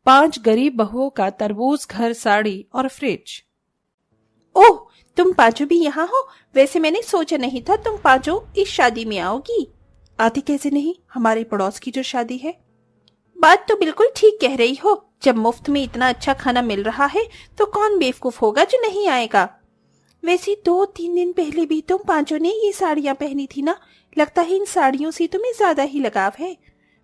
5 गरीब बहुओं का तरबूज, घर, साड़ी और फ्रिज। ओह, तुम पांचों भी यहाँ हो? वैसे मैंने सोचा नहीं था तुम पांचों इस शादी में आओगी। आती कैसे नहीं, हमारे पड़ोस की जो शादी है। बात तो बिल्कुल ठीक कह रही हो। जब मुफ्त में इतना अच्छा खाना मिल रहा है तो कौन बेवकूफ होगा जो नहीं आएगा। वैसे 2-3 दिन पहले भी तुम पांचों ने ये साड़ियां पहनी थी ना। लगता है इन साड़ियों से तुम्हें ज्यादा ही लगाव है।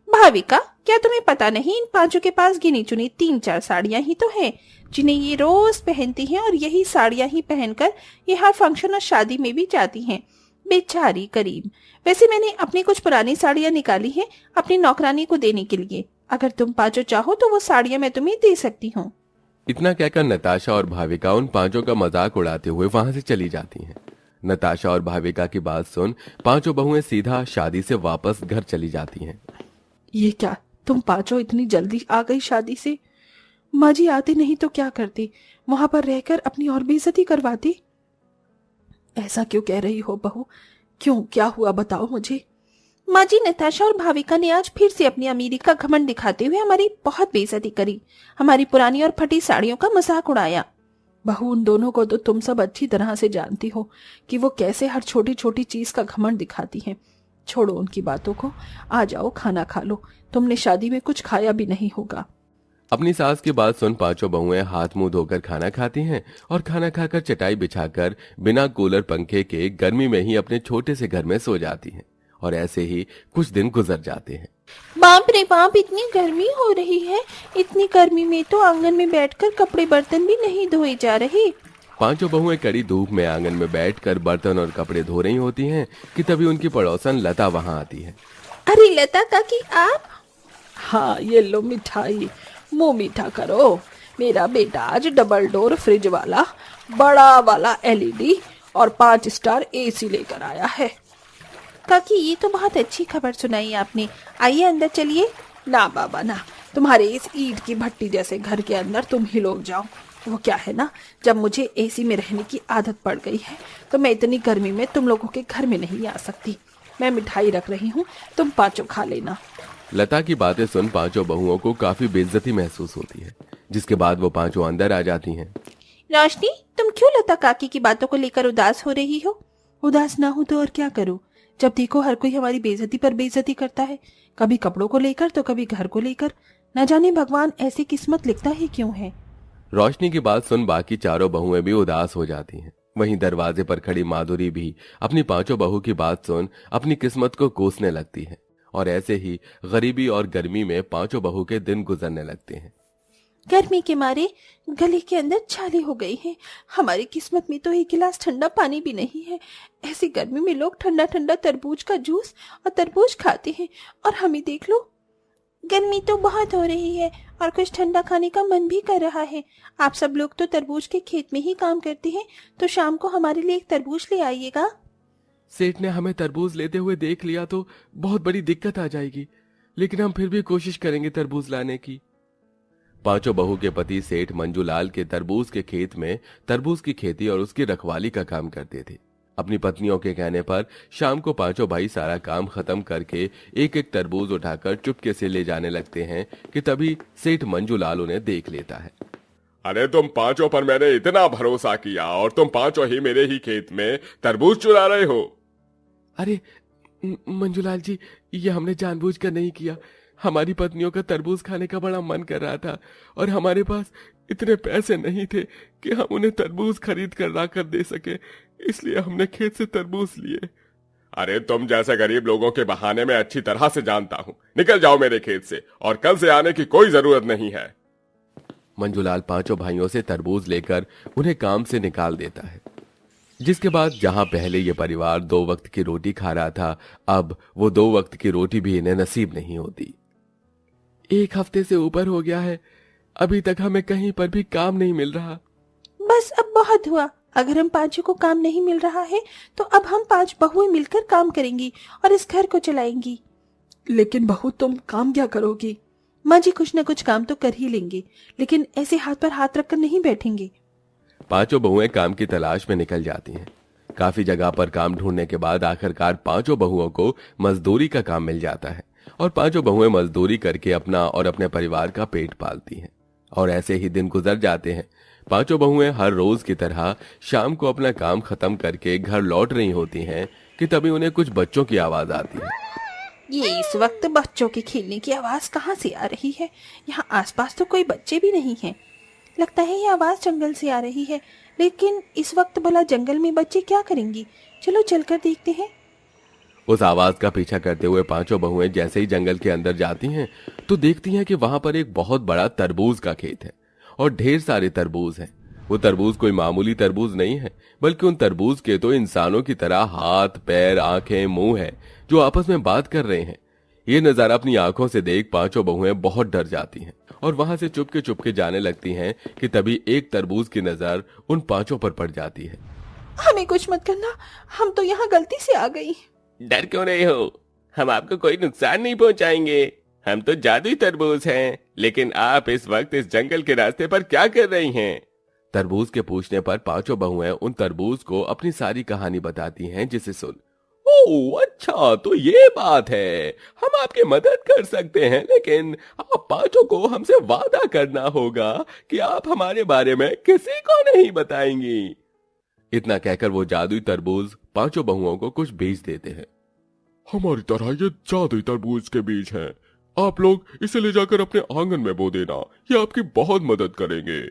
भाविका, क्या तुम्हें पता नहीं इन पांचों के पास गिनी चुनी 3-4 साड़ियां ही तो हैं जिन्हें ये रोज पहनती हैं, और यही साड़ियां ही पहनकर ये हर फंक्शन और शादी में भी जाती हैं। बेचारी करीम। वैसे मैंने अपनी कुछ पुरानी साड़ियां निकाली हैं अपनी नौकरानी को देने के लिए। अगर तुम पांचों चाहो तो वो साड़ियां मैं तुम्हें दे सकती हूँ। इतना कहकर नताशा और भाविका उन पांचों का मजाक उड़ाते हुए वहां से चली जाती हैं। नताशा और भाविका की बात सुन पांचों बहुएं सीधा शादी से वापस घर चली जाती हैं। ये क्या, तुम पांचों इतनी जल्दी आ गई शादी से? माँ जी आती नहीं तो क्या करती, वहां पर रहकर अपनी और बेइज्जती करवाती। ऐसा क्यों कह रही हो बहू? क्यों, क्या हुआ बताओ मुझे। माँ जी, नताशा और भाविका ने आज फिर से अपनी अमीरी का घमंड दिखाते हुए हमारी बहुत बेइज्जती करी। हमारी पुरानी और फटी साड़ियों का मजाक उड़ाया। बहू, उन दोनों को तो तुम सब अच्छी तरह से जानती हो कि वो कैसे हर छोटी छोटी चीज का घमंड दिखाती हैं। छोड़ो उनकी बातों को, आ जाओ खाना खा लो। तुमने शादी में कुछ खाया भी नहीं होगा। अपनी सास की बात सुन पांचों बहुएं हाथ मुंह धोकर खाना खाती हैं और खाना खाकर चटाई बिछाकर बिना कूलर पंखे के गर्मी में ही अपने छोटे से घर में सो जाती हैं। और ऐसे ही कुछ दिन गुजर जाते हैं। बाप रे बाप, इतनी गर्मी हो रही है। इतनी गर्मी में तो आंगन में बैठकर कपड़े बर्तन भी नहीं धोए जा रहे। पांचों बहुएं कड़ी धूप में आंगन में बैठकर बर्तन और कपड़े धो रही होती हैं कि तभी उनकी पड़ोसन लता वहां आती है। अरे लता काकी, आप? हाँ, ये लो मिठाई, मुंह मीठा करो। मेरा बेटा आज डबल डोर फ्रिज वाला बड़ा वाला LED और 5 स्टार AC लेकर आया है। काकी, ये तो बहुत अच्छी खबर सुनाई आपने। आइए अंदर चलिए। ना बाबा ना, तुम्हारे इस ईंट की भट्टी जैसे घर के अंदर तुम ही लोग जाओ। वो क्या है ना, जब मुझे AC में रहने की आदत पड़ गई है तो मैं इतनी गर्मी में तुम लोगों के घर में नहीं आ सकती। मैं मिठाई रख रही हूँ, तुम पांचों खा लेना। लता की बातें सुन पांचों बहुओं को काफी बेइज्जती महसूस होती है, जिसके बाद वो पांचों अंदर आ जाती हैं। रोशनी, तुम क्यों लता काकी की बातों को लेकर उदास हो रही हो? उदास ना हो तो और क्या करूं? जब देखो हर कोई हमारी बेइज्जती पर बेइज्जती करता है, कभी कपड़ों को लेकर तो कभी घर को लेकर। न जाने भगवान ऐसी किस्मत लिखता ही क्यों है। रोशनी की बात सुन बाकी चारों बहुएं भी उदास हो जाती हैं। वहीं दरवाजे पर खड़ी माधुरी भी अपनी पांचों बहू की बात सुन अपनी किस्मत को कोसने लगती है। और ऐसे ही गरीबी और गर्मी में पांचों बहू के दिन गुजरने लगते हैं। गर्मी के मारे गले के अंदर छाले हो गई हैं। हमारी किस्मत में तो एक गिलास ठंडा पानी भी नहीं है। ऐसी गर्मी में लोग ठंडा ठंडा तरबूज का जूस और तरबूज खाते हैं, और हमें देख लो। गर्मी तो बहुत हो रही है और कुछ ठंडा खाने का मन भी कर रहा है। आप सब लोग तो तरबूज के खेत में ही काम करते हैं, तो शाम को हमारे लिए एक तरबूज ले आइएगा। सेठ ने हमें तरबूज लेते हुए देख लिया तो बहुत बड़ी दिक्कत आ जाएगी, लेकिन हम फिर भी कोशिश करेंगे तरबूज लाने की। पांचों बहू के पति सेठ मंजूलाल के तरबूज के खेत में तरबूज की खेती और उसकी रखवाली का काम करते थे। अपनी पत्नियों के कहने पर शाम को पांचों भाई सारा काम खत्म करके एक एक तरबूज उठाकर चुपके से ले जाने लगते हैं कि तभी सेठ मंजूलाल उन्हें देख लेता है। अरे तुम पांचों पर मैंने इतना भरोसा किया और तुम पांचों ही मेरे ही खेत में तरबूज चुरा रहे हो। अरे मंजूलाल जी, ये हमने जानबूझकर नहीं किया। हमारी पत्नियों का तरबूज खाने का बड़ा मन कर रहा था और हमारे पास इतने पैसे नहीं थे कि हम उन्हें तरबूज खरीद कर लाकर दे सके, इसलिए हमने खेत से तरबूज लिए। अरे तुम जैसे गरीब लोगों के बहाने में अच्छी तरह से जानता हूँ। निकल जाओ मेरे खेत से, और कल से आने की कोई जरूरत नहीं है। मंजूलाल पांचों भाइयों से तरबूज लेकर उन्हें काम से निकाल देता है। जिसके बाद जहां पहले ये परिवार 2 वक्त की रोटी खा रहा था, अब वो 2 वक्त की रोटी भी इन्हें नसीब नहीं होती। 1 हफ्ते से ऊपर हो गया है, अभी तक हमें कहीं पर भी काम नहीं मिल रहा। बस अब बहुत हुआ। अगर हम पांचों को काम नहीं मिल रहा है तो अब हम 5 बहुएं मिलकर काम करेंगी और इस घर को चलाएंगी। लेकिन बहू, तुम काम क्या करोगी? माँ जी, कुछ न कुछ काम तो कर ही लेंगे, लेकिन ऐसे हाथ पर हाथ रखकर नहीं बैठेंगे। पांचों बहुएं काम की तलाश में निकल जाती हैं। काफी जगह पर काम ढूंढने के बाद आखिरकार पांचों बहुओं को मजदूरी का काम मिल जाता है और पांचों बहुएं मजदूरी करके अपना और अपने परिवार का पेट पालती हैं। और ऐसे ही दिन गुजर जाते हैं। पांचों बहुएं हर रोज की तरह शाम को अपना काम खत्म करके घर लौट रही होती हैं कि तभी उन्हें कुछ बच्चों की आवाज आती है। ये इस वक्त बच्चों के खेलने की आवाज कहाँ से आ रही है? यहाँ आसपास तो कोई बच्चे भी नहीं हैं। लगता है ये आवाज जंगल से आ रही है, लेकिन इस वक्त भला जंगल में बच्चे क्या करेंगी? चलो चलकर देखते हैं। उस आवाज का पीछा करते हुए पांचों बहुएं जैसे ही जंगल के अंदर जाती हैं तो देखती हैं कि वहां पर एक बहुत बड़ा तरबूज का खेत है और ढेर सारे तरबूज हैं। वो तरबूज कोई मामूली तरबूज नहीं है, बल्कि उन तरबूज के तो इंसानों की तरह हाथ, पैर, आंखें, मुंह है जो आपस में बात कर रहे हैं। ये नजारा अपनी आंखों से देख पांचों बहुएं बहुत डर जाती हैं और वहां से चुपके जाने लगती हैं कि तभी एक तरबूज की नजर उन पांचों पर पड़ जाती है। हमें कुछ मत करना, हम तो यहाँ गलती से आ गई। डर क्यों रहे हो? हम आपको कोई नुकसान नहीं पहुंचाएंगे। हम तो जादुई तरबूज हैं। लेकिन आप इस वक्त इस जंगल के रास्ते पर क्या कर रही हैं? तरबूज के पूछने पर पांचों बहुएं उन तरबूज को अपनी सारी कहानी बताती हैं, जिसे सुन ओह अच्छा, तो ये बात है। हम आपकी मदद कर सकते हैं, लेकिन आप पांचों को हमसे वादा करना होगा कि आप हमारे बारे में किसी को नहीं बताएंगी। इतना कहकर वो जादुई तरबूज पांचों बहुओं को कुछ बीज देते हैं। हमारी तरह ये जादुई तरबूज के बीज हैं। आप लोग इसे ले जाकर अपने आंगन में बो देना, ये आपकी बहुत मदद करेंगे।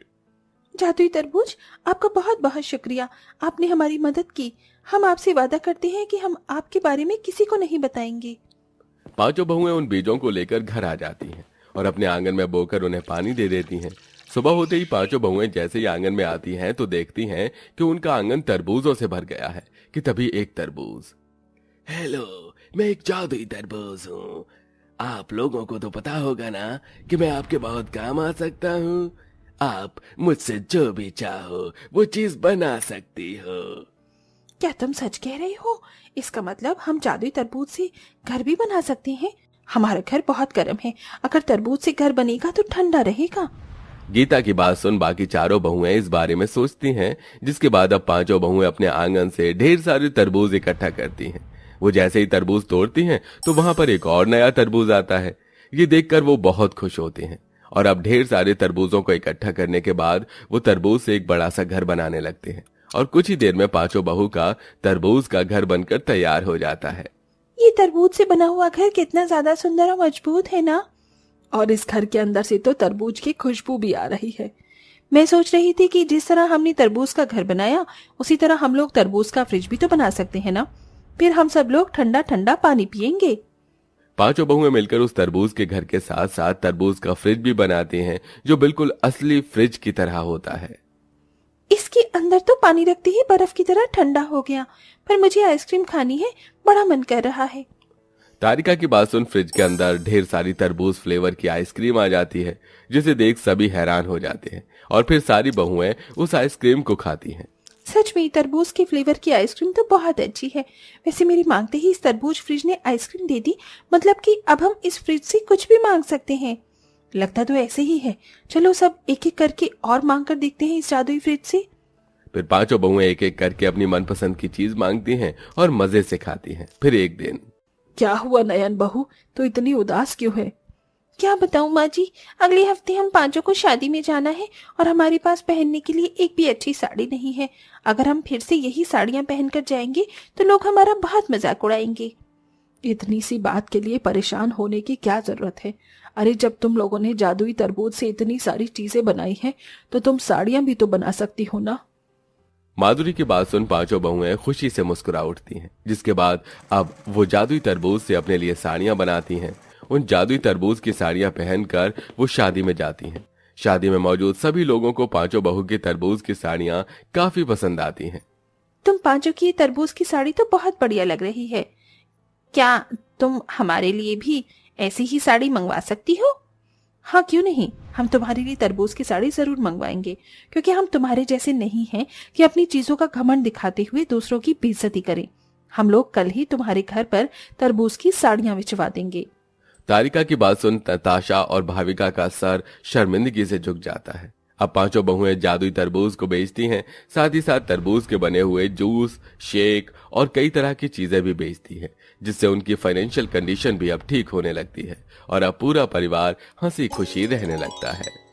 जादुई तरबूज, आपका बहुत बहुत शुक्रिया, आपने हमारी मदद की। हम आपसे वादा करते हैं कि हम आपके बारे में किसी को नहीं बताएंगे। पांचों बहुएं उन बीजों को लेकर घर आ जाती हैं और अपने आंगन में बोकर उन्हें पानी दे देती हैं। सुबह होते ही पांचों बहुएं जैसे ही आंगन में आती हैं तो देखती हैं कि उनका आंगन तरबूजों से भर गया है कि तभी एक तरबूज, हेलो, मैं एक जादुई तरबूज हूँ। आप लोगों को तो पता होगा ना कि मैं आपके बहुत काम आ सकता हूँ। आप मुझसे जो भी चाहो वो चीज बना सकती हो। क्या तुम सच कह रहे हो? इसका मतलब हम जादुई तरबूज से घर भी बना सकते हैं। हमारा घर बहुत गर्म है, अगर तरबूज से घर बनेगा तो ठंडा रहेगा। गीता की बात सुन बाकी चारों बहुएं इस बारे में सोचती हैं, जिसके बाद अब पांचों बहुएं अपने आंगन से ढेर सारे तरबूज इकट्ठा करती हैं। वो जैसे ही तरबूज तोड़ती हैं तो वहां पर एक और नया तरबूज आता है। ये देखकर वो बहुत खुश होते हैं और अब ढेर सारे तरबूजों को इकट्ठा करने के बाद वो तरबूज से एक बड़ा सा घर बनाने लगते हैं और कुछ ही देर में पांचों बहू का तरबूज का घर बनकर तैयार हो जाता है। ये तरबूज से बना हुआ घर कितना ज्यादा सुंदर और मजबूत है ना? और इस घर के अंदर से तो तरबूज की खुशबू भी आ रही है। मैं सोच रही थी कि जिस तरह हमने तरबूज का घर बनाया उसी तरह हम लोग तरबूज का फ्रिज भी तो बना सकते हैं ना। फिर हम सब लोग ठंडा ठंडा पानी पियेंगे। पांचों बहुएं मिलकर उस तरबूज के घर के साथ साथ तरबूज का फ्रिज भी बनाती हैं, जो बिल्कुल असली फ्रिज की तरह होता है। इसके अंदर तो पानी रखते ही बर्फ की तरह ठंडा हो गया, पर मुझे आइसक्रीम खानी है, बड़ा मन कर रहा है। तारिका की बात सुन फ्रिज के अंदर ढेर सारी तरबूज फ्लेवर की आइसक्रीम आ जाती है, जिसे देख सभी हैरान हो जाते हैं और फिर सारी बहुएं उस आइसक्रीम को खाती हैं। सच में तरबूज के फ्लेवर की आइसक्रीम तो बहुत अच्छी है। वैसे मेरी मांगते ही इस तरबूज फ्रिज ने आइसक्रीम दे दी, मतलब कि अब हम इस फ्रिज से कुछ भी मांग सकते हैं। लगता तो ऐसे ही है। चलो सब एक एक करके और मांग कर देखते हैं इस जादुई फ्रिज से। फिर पांचों बहुएं एक एक करके अपनी मनपसंद की चीज मांगती हैं और मजे से खाती हैं। फिर एक दिन, क्या हुआ नयन बहू, तो इतनी उदास क्यों है? क्या बताऊं माँ जी, अगले हफ्ते हम पांचों को शादी में जाना है और हमारे पास पहनने के लिए एक भी अच्छी साड़ी नहीं है। अगर हम फिर से यही साड़ियां पहनकर जाएंगे तो लोग हमारा बहुत मजाक उड़ाएंगे। इतनी सी बात के लिए परेशान होने की क्या जरूरत है? अरे जब तुम लोगों ने जादुई तरबूज से इतनी सारी चीजें बनाई हैं तो तुम साड़ियां भी तो बना सकती हो ना। माधुरी की बात सुन पांचों बहुएं खुशी से मुस्कुरा उठती हैं, जिसके बाद अब वो जादुई तरबूज से अपने लिए साड़ियां बनाती हैं। उन जादुई तरबूज की साड़ियां पहनकर वो शादी में जाती हैं। शादी में मौजूद सभी लोगों को पांचों बहू की तरबूज की साड़ियां काफी पसंद आती हैं। तुम पांचों की तरबूज की साड़ी तो बहुत बढ़िया लग रही है। क्या तुम हमारे लिए भी ऐसी ही साड़ी मंगवा सकती हो? हाँ क्यों नहीं, हम तुम्हारे लिए तरबूज की साड़ी जरूर मंगवाएंगे, क्योंकि हम तुम्हारे जैसे नहीं हैं कि अपनी चीजों का घमंड दिखाते हुए दूसरों की बेइज्जती करें। हम लोग कल ही तुम्हारे घर पर तरबूज की साड़ियां भिजवा देंगे। तारिका की बात सुन ताशा और भाविका का सर शर्मिंदगी से झुक जाता है। अब पांचों बहुएं जादुई तरबूज को बेचती हैं, साथ ही साथ तरबूज के बने हुए जूस, शेक और कई तरह की चीजें भी बेचती हैं, जिससे उनकी फाइनेंशियल कंडीशन भी अब ठीक होने लगती है और अब पूरा परिवार हंसी खुशी रहने लगता है।